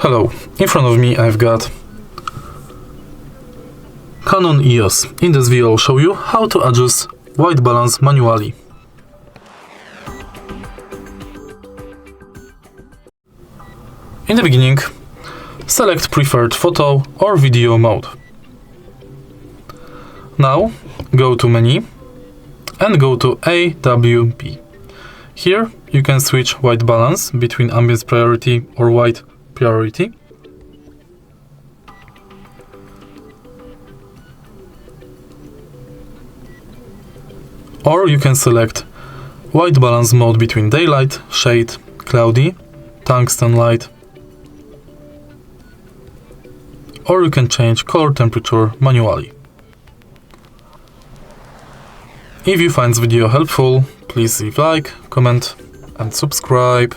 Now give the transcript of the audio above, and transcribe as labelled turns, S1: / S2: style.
S1: Hello, in front of me I've got Canon EOS. In this video I'll show you how to adjust white balance manually. In the beginning, select preferred photo or video mode. Now go to menu and go to AWB. Here you can switch white balance between ambience priority or white priority. Or you can select white balance mode between daylight, shade, cloudy, tungsten light. Or you can change color temperature manually. If you find this video helpful, please leave like, comment and subscribe.